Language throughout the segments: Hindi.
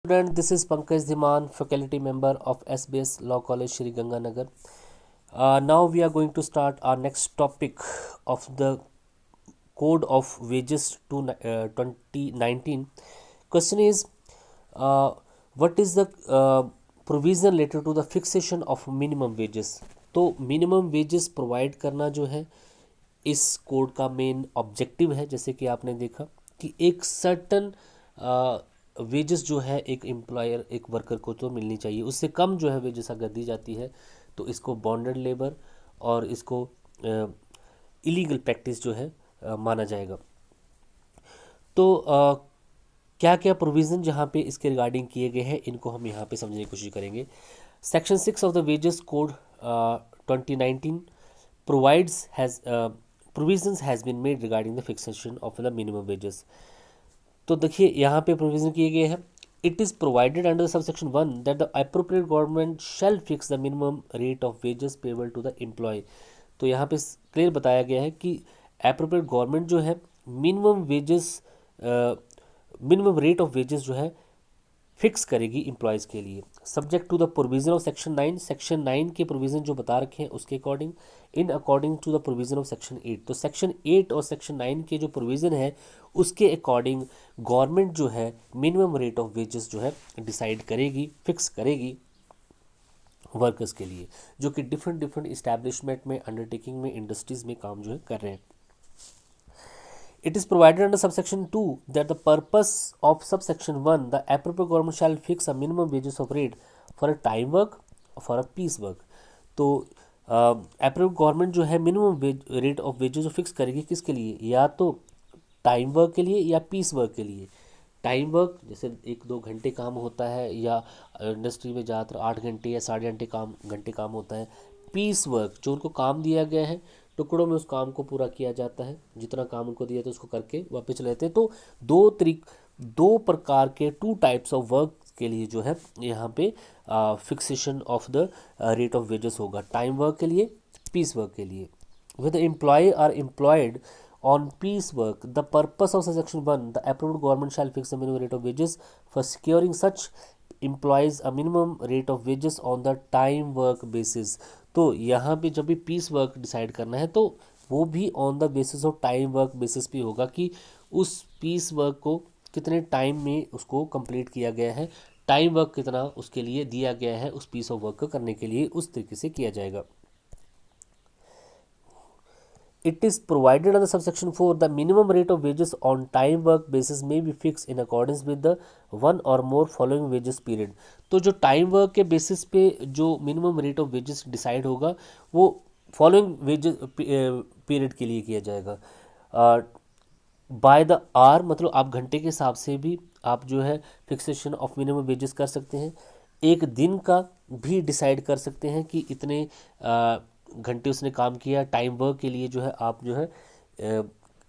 Student, this is Pankaj Dhiman, faculty member of SBS Law College, Shri Ganganagar. Now we are going to start our next topic of the Code of Wages to 2019. Question is, uh, what is the provision related to the fixation of minimum wages? तो मिनिमम वेजेस प्रोवाइड करना जो है इस कोड का मेन ऑब्जेक्टिव है। जैसे कि आपने देखा कि एक सर्टन वेजेस जो है एक एम्प्लॉयर एक वर्कर को तो मिलनी चाहिए, उससे कम जो है वेजेस अगर दी जाती है तो इसको बॉन्डेड लेबर और इसको इलीगल प्रैक्टिस जो है माना जाएगा। तो क्या क्या प्रोविज़न जहाँ पे इसके रिगार्डिंग किए गए हैं इनको हम यहाँ पे समझने की कोशिश करेंगे। Section 6 of the wages code 2019 provides has provisions has been made regarding the fixation of the minimum wages। तो देखिए यहाँ पे प्रोविज़न किए गए हैं। It is provided under subsection 1 that the appropriate government shall fix the minimum rate of wages payable to the employ. तो यहाँ पे क्लियर बताया गया है कि अप्रोप्रिएट गवर्नमेंट जो है मिनिमम रेट ऑफ वेजेस जो है फिक्स करेगी एम्प्लॉयज़ के लिए, subject to the provision of section 9। Section 9 के प्रोविज़न जो बता रखे हैं उसके according, in according to the provision of section 8। तो सेक्शन 8 और सेक्शन 9 के जो प्रोविज़न है उसके अकॉर्डिंग गवर्नमेंट जो है मिनिमम रेट ऑफ वेजेस जो है डिसाइड करेगी, फिक्स करेगी वर्कर्स के लिए, जो कि डिफरेंट इस्टेब्लिशमेंट में, अंडरटेकिंग में, इंडस्ट्रीज़ में काम जो है कर रहे हैं। It is provided under subsection 2 that the purpose of subsection 1 the appropriate government shall fix a minimum wages of rate for a time work for a piece work। तो appropriate गवर्नमेंट जो है मिनिमम रेट ऑफ वेजेस जो फिक्स करेगी किसके लिए, या तो टाइम वर्क के लिए या पीस वर्क के लिए। टाइम वर्क जैसे 1-2 घंटे काम होता है, या इंडस्ट्री में ज़्यादातर 8 घंटे या 8.5 घंटे काम होता है। पीस वर्क जो उनको काम दिया गया है टुकड़ों में उस काम को पूरा किया जाता है, जितना काम उनको दिया था उसको करके वापस चले जाते हैं। तो दो प्रकार के 2 टाइप्स ऑफ वर्क के लिए जो है यहाँ पे fixation of the rate of wages होगा, टाइम वर्क के लिए, पीस वर्क के लिए। With employ are employed on piece work the purpose of section 1 the approved government shall fix the minimum rate of wages for securing such employees a minimum rate of wages on the time work basis। तो यहाँ पे जब भी पीस वर्क डिसाइड करना है तो वो भी on the basis of time work basis पे होगा कि उस पीस वर्क को कितने टाइम में उसको कंप्लीट किया गया है, टाइम वर्क कितना उसके लिए दिया गया है उस पीस ऑफ वर्क को करने के लिए, उस तरीके से किया जाएगा। It is provided under subsection 4 the minimum rate of wages on time work basis may be fixed in accordance with the one or more following wages period। तो जो टाइम वर्क के बेसिस पे जो minimum rate of wages decide होगा वो फॉलोइंग वेजेस पीरियड के लिए किया जाएगा। बाय द आवर मतलब आप घंटे के हिसाब से भी आप जो है फिक्सेशन ऑफ मिनिमम वेजेस कर सकते हैं। एक दिन का भी डिसाइड कर सकते हैं कि इतने घंटे उसने काम किया। टाइम वर्क के लिए जो है आप जो है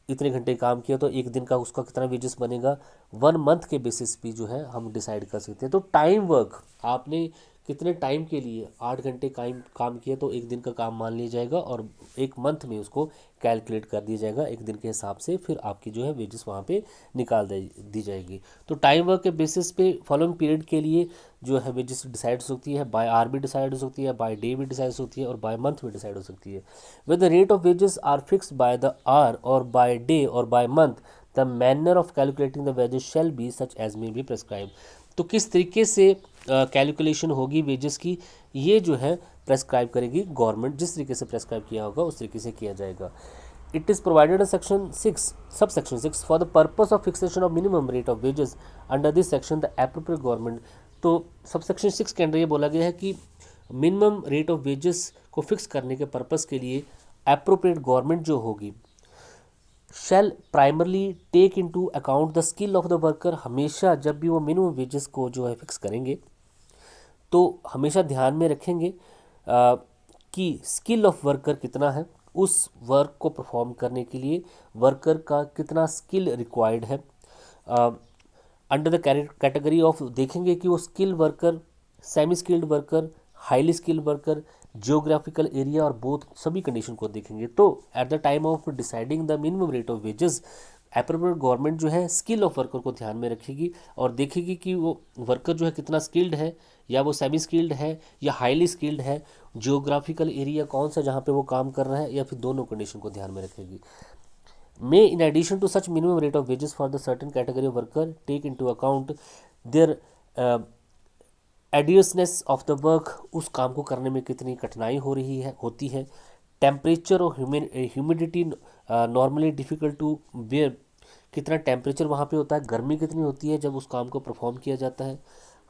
इतने घंटे काम किया तो एक दिन का उसका कितना वेजेस बनेगा, 1 मंथ के बेसिस पे जो है हम डिसाइड कर सकते हैं। तो टाइम वर्क आपने कितने टाइम के लिए 8 घंटे काम किया तो एक दिन का काम मान लिया जाएगा और एक मंथ में उसको कैलकुलेट कर दिया जाएगा एक दिन के हिसाब से, फिर आपकी जो है वेजेस वहाँ पे निकाल दी जाएगी। तो टाइम वर्क के बेसिस पे फॉलोइंग पीरियड के लिए जो है वेजेस डिसाइड हो सकती है, बाय आवर भी डिसाइड हो सकती है, बाय डे भी डिसाइड हो सकती है और बाय मंथ भी डिसाइड हो सकती है। With the rate of wages are fixed by the hour और बाय डे और by month the manner of calculating the wages shall be such as may be prescribe. तो किस तरीके से कैलकुलेशन होगी वेजेस की, ये जो है प्रेस्क्राइब करेगी गवर्नमेंट, जिस तरीके से प्रेस्क्राइब किया होगा उस तरीके से किया जाएगा। It is provided section 6 sub section 6 for the purpose of fixation of minimum rate of wages under this section the appropriate government. तो सब सेक्शन 6 के अंदर ये बोला गया है कि मिनिमम रेट ऑफ वेजेस को फिक्स करने के पर्पस के लिए एप्रोप्रिएट गवर्नमेंट जो होगी shall primarily take into account the skill of the worker. हमेशा जब भी वो मिनिमम वेजेस को जो है फिक्स करेंगे तो हमेशा ध्यान में रखेंगे कि स्किल ऑफ वर्कर कितना है, उस वर्क को परफॉर्म करने के लिए वर्कर का कितना स्किल रिक्वायर्ड है। अंडर द कैटेगरी ऑफ देखेंगे कि वो skill worker, semi skilled worker, highly skilled worker, geographical area और बोथ सभी कंडीशन को देखेंगे। तो at the time of deciding the minimum rate of wages appropriate government जो है स्किल ऑफ वर्कर को ध्यान में रखेगी और देखेगी कि वो वर्कर जो है कितना स्किल्ड है, या वो सेमी स्किल्ड है या हाईली स्किल्ड है, जियोग्राफिकल एरिया कौन सा जहाँ पे वो काम कर रहा है, या फिर दोनों कंडीशन को ध्यान में रखेगी। May, in addition to such minimum rate of wages for the certain category of worker, take into account their uh, arduousness of the work, उस काम को करने में कितनी कठिनाई हो रही है होती है, टेम्परेचर और humidity normally difficult to bear, कितना टेम्परेचर वहाँ पे होता है, गर्मी कितनी होती है जब उस काम को परफॉर्म किया जाता है,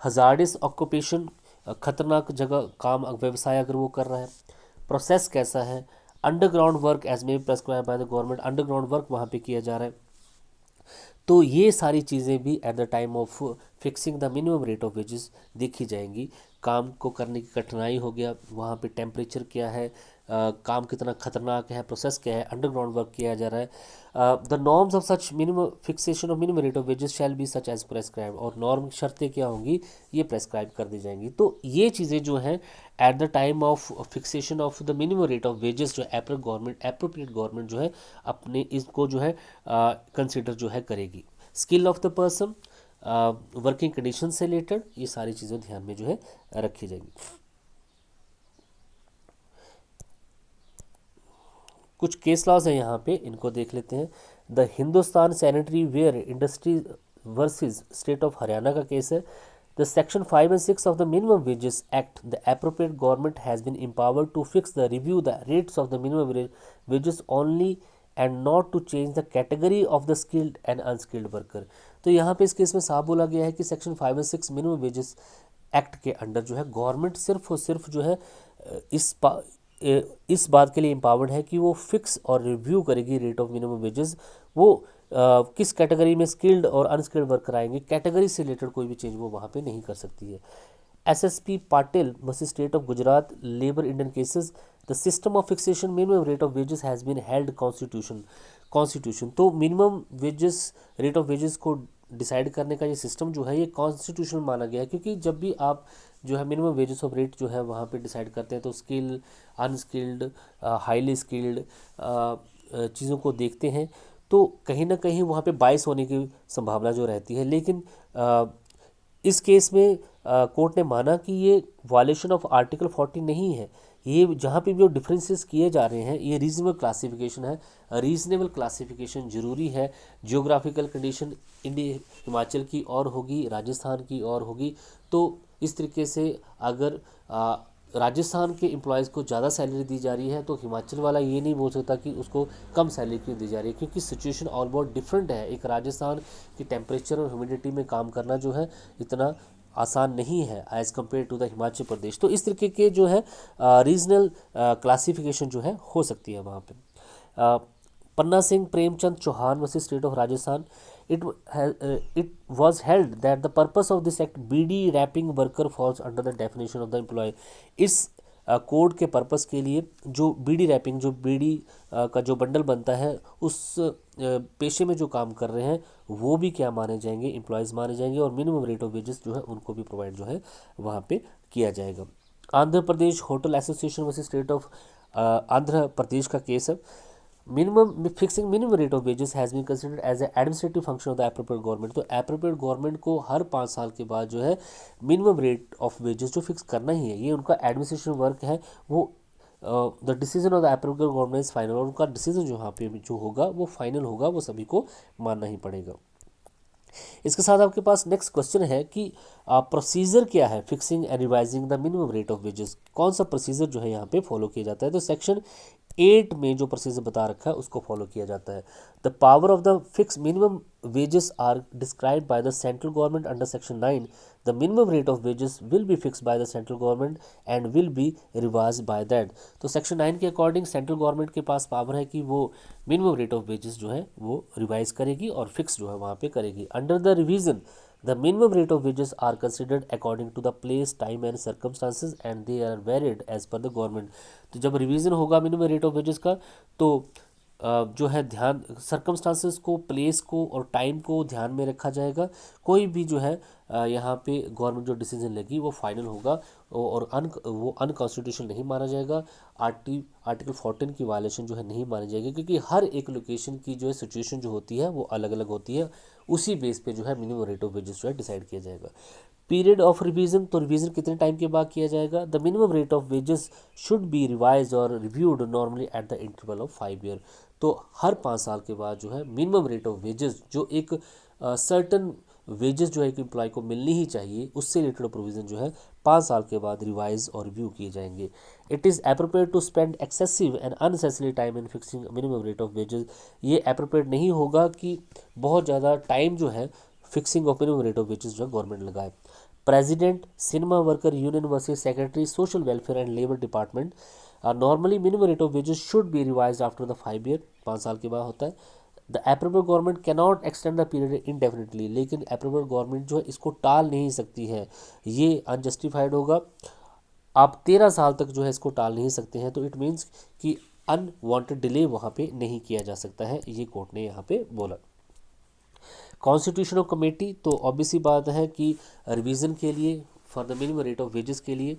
हजार्डस ऑक्यूपेशन, खतरनाक जगह काम व्यवसाय अगर वो कर रहा है, प्रोसेस कैसा है, underground work as may prescribe by the government, underground work वहाँ पे किया जा रहा है। तो ये सारी चीज़ें भी at the time of fixing the minimum rate of wages देखी जाएंगी। काम को करने की कठिनाई हो गया, वहाँ पे टेम्परेचर क्या है, काम कितना खतरनाक है, प्रोसेस क्या है, अंडरग्राउंड वर्क किया जा रहा है। The norms of such minimum fixation of minimum rate of wages shall be such as prescribe, और नॉर्म शर्तें क्या होंगी, ये प्रेस्क्राइब कर दी जाएंगी। तो ये चीज़ें जो हैं at the time of fixation of the minimum rate of wages जो एप्रोप्रिएट गवर्नमेंट जो है अपने इसको जो है कंसिडर जो है करेगी। Skill of the person, working condition से रिलेटेड ये सारी चीज़ें ध्यान में जो है रखी जाएगी। कुछ केस लॉज हैं यहाँ पे, इनको देख लेते हैं। The Hindustan sanitary ware industry versus state of Haryana का केस है। The section 5 and 6 of the Minimum Wages Act, the appropriate government has been empowered to fix the review the rates of the minimum wages only and not to change the category of the skilled and unskilled worker। तो यहाँ पे इस केस में साफ बोला गया है कि सेक्शन 5 और 6 मिनिमम वेजेस एक्ट के अंडर जो है गवर्नमेंट सिर्फ और सिर्फ जो है इस बात के लिए एम्पावर्ड है कि वो फिक्स और रिव्यू करेगी रेट ऑफ मिनिमम वेजेस। वो किस कैटेगरी में स्किल्ड और अनस्किल्ड वर्कर आएंगे, कैटेगरी से रिलेटेड कोई भी चेंज वो वहाँ पे नहीं कर सकती है। SSP Patil versus state of Gujarat labour Indian cases, the system of fixation minimum rate of wages has been held constitution. तो minimum wages rate of wages को डिसाइड करने का ये सिस्टम जो है ये कॉन्स्टिट्यूशन माना गया है, क्योंकि जब भी आप जो है मिनिमम वेजेस ऑफ रेट जो है वहाँ पे डिसाइड करते हैं तो स्किल, अनस्किल्ड, हाईली स्किल्ड चीज़ों को देखते हैं, तो कहीं ना कहीं वहाँ पे बाइस होने की संभावना जो रहती है। लेकिन इस केस में कोर्ट ने माना कि ये वायलेशन ऑफ आर्टिकल 40 नहीं है। ये जहाँ पे भी जो डिफरेंसेस किए जा रहे हैं ये रीजनेबल क्लासिफिकेशन है। रीजनेबल क्लासिफिकेशन ज़रूरी है। जियोग्राफिकल कंडीशन इंडिया हिमाचल की और होगी, राजस्थान की और होगी। तो इस तरीके से अगर राजस्थान के एम्प्लॉयज़ को ज़्यादा सैलरी दी जा रही है तो हिमाचल वाला ये नहीं बोल सकता कि उसको कम सैलरी क्यों दी जा रही है, क्योंकि सिचुएशन ऑल बहुत डिफरेंट है। एक राजस्थान की टेम्परेचर और ह्यूमिडिटी में काम करना जो है इतना आसान नहीं है as compare to the Himachal Pradesh. तो इस तरीके के जो है रीजनल क्लासिफिकेशन जो है हो सकती है वहाँ पे। Panna Singh Premchand Chauhan versus state of Rajasthan, it was held that the purpose of this act bidi wrapping worker falls under the definition of the employ. इस कोड के पर्पस के लिए जो बीडी रैपिंग, जो बीडी का जो बंडल बनता है उस पेशे में जो काम कर रहे हैं वो भी क्या माने जाएंगे, एम्प्लॉयज़ माने जाएंगे, और मिनिमम रेट ऑफ वेजेस जो है उनको भी प्रोवाइड जो है वहाँ पे किया जाएगा। Andhra Pradesh hotel association versus state of Andhra Pradesh का केस है। Fixing minimum rate of wages has been considered as a administrative function of the appropriate government. तो एप्रोप्रिएट गवर्नमेंट को हर 5 साल के बाद जो है मिनिमम रेट ऑफ वेजेस जो फिक्स करना ही है, ये उनका एडमिनिस्ट्रेशन वर्क है। वो the decision of the appropriate government is final, और उनका डिसीजन जो यहाँ पे जो होगा वो फाइनल होगा, वो सभी को मानना ही पड़ेगा। इसके साथ आपके पास नेक्स्ट क्वेश्चन है कि प्रोसीजर क्या है fixing and revising the minimum rate of wages, कौन सा प्रोसीजर जो है यहाँ पे फॉलो किया जाता है। तो सेक्शन 8 में जो प्रोसीजर बता रखा है उसको फॉलो किया जाता है। The power of the fix minimum wages are describe by the central government under section 9। The minimum rate of wages will be fix by the central government and will be revise by that. तो सेक्शन 9 के अकॉर्डिंग सेंट्रल गवर्नमेंट के पास पावर है कि वो मिनिमम रेट ऑफ वेजेस जो है वो रिवाइज करेगी और फिक्स जो है वहाँ पे करेगी। Under the revision the minimum rate of wages are considered according to the place, time and circumstances and they are varied as per the government। तो जब रिवीजन होगा मिनिमम रेट ऑफ वेजेस का तो जो है ध्यान सर्कमस्टांसेस को, प्लेस को और टाइम को ध्यान में रखा जाएगा। कोई भी जो है यहाँ पे गवर्नमेंट जो डिसीजन लेगी वो फाइनल होगा और वो अनकॉन्स्टिट्यूशनल नहीं माना जाएगा। आर्टिकल 14 की वायलेशन जो है नहीं मानी जाएगी, क्योंकि हर एक लोकेशन की जो है सिचुएशन जो होती है वो अलग अलग होती है। उसी बेस पे जो है मिनिमम रेट ऑफ वेजेस जो है डिसाइड किया जाएगा। पीरियड ऑफ रिवीजन, तो रिवीजन कितने टाइम के बाद किया जाएगा? The minimum rate of wages should be revise और reviewed normally at the interval of 5 year. तो हर 5 साल के बाद जो है मिनिमम रेट ऑफ वेजेस, जो एक सर्टन वेजेस जो है एक एम्प्लॉय को मिलनी ही चाहिए, उससे रिलेटेड प्रोविज़न जो है 5 साल के बाद रिवाइज और रिव्यू किए जाएंगे। It is appropriate to spend excessive and unnecessary time in fixing minimum rate of wages. ये अप्रोप्रिएट नहीं होगा कि बहुत ज़्यादा टाइम जो है fixing of minimum rate of wages जो है गवर्नमेंट लगाए। President, cinema worker union versus secretary social welfare and labour department, normally minimum rate of wages should be revise after the 5 year, 5 साल के बाद होता है। The appropriate government cannot extend the period indefinitely, लेकिन एप्रोप्रिएट गवर्नमेंट जो है इसको टाल नहीं सकती है, ये अनजस्टिफाइड होगा। आप 13 साल तक जो है इसको टाल नहीं सकते हैं, तो इट मीन्स कि अनवांटेड डिले वहाँ पे नहीं किया जा सकता है, ये कोर्ट ने यहाँ पे बोला। कॉन्स्टिट्यूशनल कमेटी, तो ऑब्वियस सी बात है कि रिवीजन के लिए for the minimum rate of wages के लिए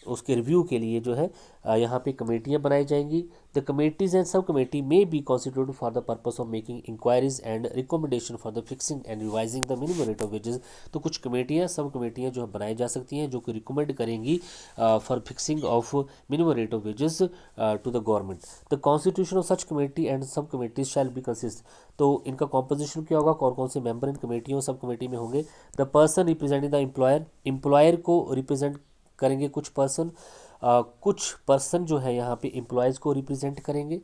उसके रिव्यू के लिए जो है यहाँ पे कमेटियाँ बनाई जाएंगी। The committees and sub committee may be constituted for the purpose of making inquiries and recommendation for the fixing and revising the minimum rate of wages. तो कुछ कमेटियाँ, सब कमेटियाँ जो है बनाई जा सकती हैं जो कि रिकमेंड करेंगी for fixing of minimum rate of wages to the government. The constitution of such committee and sub committees shall be consist, तो इनका कॉम्पोजिशन क्या होगा, कौन कौन से मेंबर इन कमेटियों सब कमेटी में होंगे। The person representing the employer, employer को रिप्रेजेंट करेंगे कुछ पर्सन, कुछ पर्सन जो है यहाँ पे एम्प्लॉयज़ को रिप्रेजेंट करेंगे।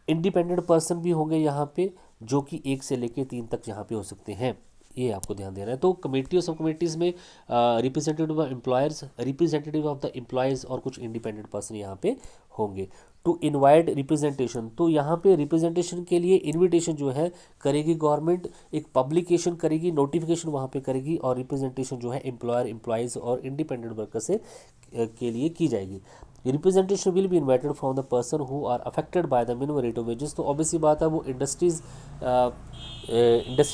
इंडिपेंडेंट पर्सन भी होंगे यहाँ पे, जो कि 1 से लेके 3 तक यहाँ पे हो सकते हैं, ये आपको ध्यान देना है। तो कमेटी और सब कमेटीज़ में representative of employers, representative of the employees और कुछ इंडिपेंडेंट पर्सन यहाँ पे होंगे। टू इनवाइट रिप्रेजेंटेशन, तो यहाँ पे रिप्रेजेंटेशन के लिए इनविटेशन जो है करेगी गवर्नमेंट, एक पब्लिकेशन करेगी, नोटिफिकेशन वहाँ पे करेगी, और रिप्रेजेंटेशन जो है एम्प्लॉयर, एम्प्लॉयज़ और इंडिपेंडेंट वर्कर से के लिए की जाएगी। Representation will be invited from the person who are affected by the minimum rate of wages, तो ऑब्वियसली बात है वो इंडस्ट्री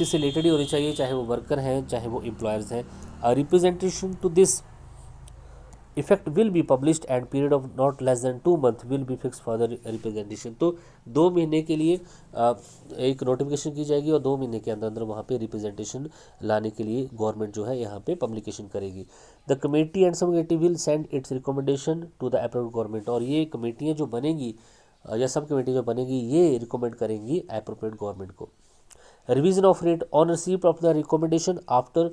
से रिलेटेड ही होनी चाहिए, चाहे वो वर्कर हैं चाहे वो एम्प्लॉयर्स हैं। Representation to this effect will be published and period of not less than 2 month will be fix for the representation, तो 2 महीने के लिए एक नोटिफिकेशन की जाएगी और 2 महीने के अंदर अंदर वहाँ पे रिप्रेजेंटेशन लाने के लिए गवर्नमेंट जो है यहाँ पे पब्लिकेशन करेगी। The committee and sub committee will send its recommendation to the approved government, और ये कमेटियाँ जो बनेगी या सब कमेटी जो बनेगी ये रिकमेंड करेंगी अप्रोप्रिएट गवर्नमेंट को। Revision of rate on receipt of the recommendation, after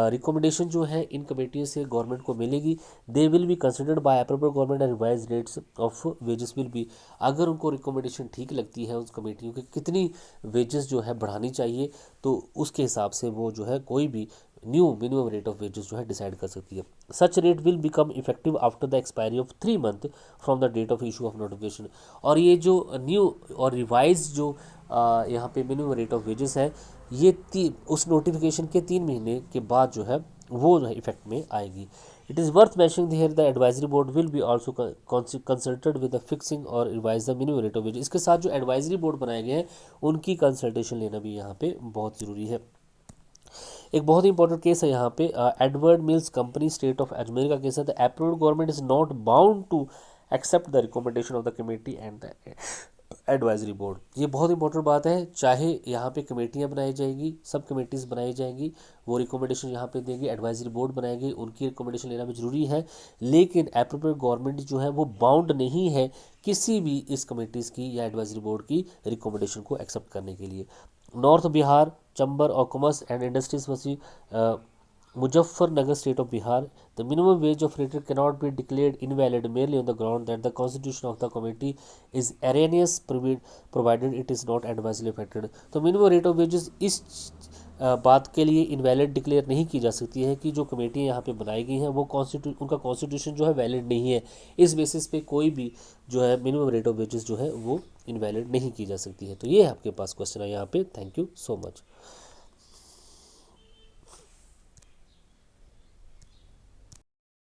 recommendation जो है इन कमेटियों से गवर्नमेंट को मिलेगी, they will be considered bye appropriate government and revise rates of wages will B, अगर उनको रिकमेंडेशन ठीक लगती है उस कमेटियों की कितनी वेजेस जो है बढ़ानी चाहिए, तो उसके हिसाब से वो जो है कोई भी new minimum rate of wages जो है डिसाइड कर सकती है। Such rate will become effective after the expiry of 3 month from the date of issue of notification, और ये जो न्यू और रिवाइज जो यहाँ पे मिनिमम रेट ऑफ वेजेस है ये उस नोटिफिकेशन के 3 महीने के बाद जो है वो जो है इफेक्ट में आएगी। It is worth mentioning here the advisory board will be also consulted with the fixing और revise the minimum rate of wages, इसके साथ जो एडवाइजरी बोर्ड बनाए गए हैं उनकी कंसल्टेशन लेना भी यहाँ पे बहुत ज़रूरी है। एक बहुत ही इंपॉर्टेंट केस है यहाँ पे, Edward Mills company state of Ajmer का केस है। The approved government is not bound to accept the recommendation of the committee and the advisory board, ये बहुत इंपॉर्टेंट बात है। चाहे यहाँ पे कमेटियाँ बनाई जाएगी, सब कमेटीज़ बनाई जाएंगी, वो रिकमेंडेशन यहाँ पे देंगी, एडवाइजरी बोर्ड बनाएगी, उनकी रिकमेंडेशन लेना भी जरूरी है, लेकिन अप्रोप्रिएट गवर्नमेंट जो है वो बाउंड नहीं है किसी भी इस कमेटीज़ की या एडवाइजरी बोर्ड की रिकमेंडेशन को एक्सेप्ट करने के लिए। North Bihar chamber of commerce and industries वसी Muzaffarnagar state of Bihar, the minimum wage of rater cannot be declared invalid merely on the ground that the constitution of the committee is erroneous provided it is not adversely affected। तो minimum rate of wages इस बात के लिए इनवैलिड डिक्लेयर नहीं की जा सकती है कि जो कमेटियाँ यहाँ पे बनाई गई हैं वो उनका कॉन्स्टिट्यूशन जो है वैलिड नहीं है, इस बेसिस पे कोई भी जो है मिनिमम रेट ऑफ वेजेस जो है वो इनवैलिड नहीं की जा सकती है। तो ये आपके पास क्वेश्चन है यहाँ पे। Thank you so much.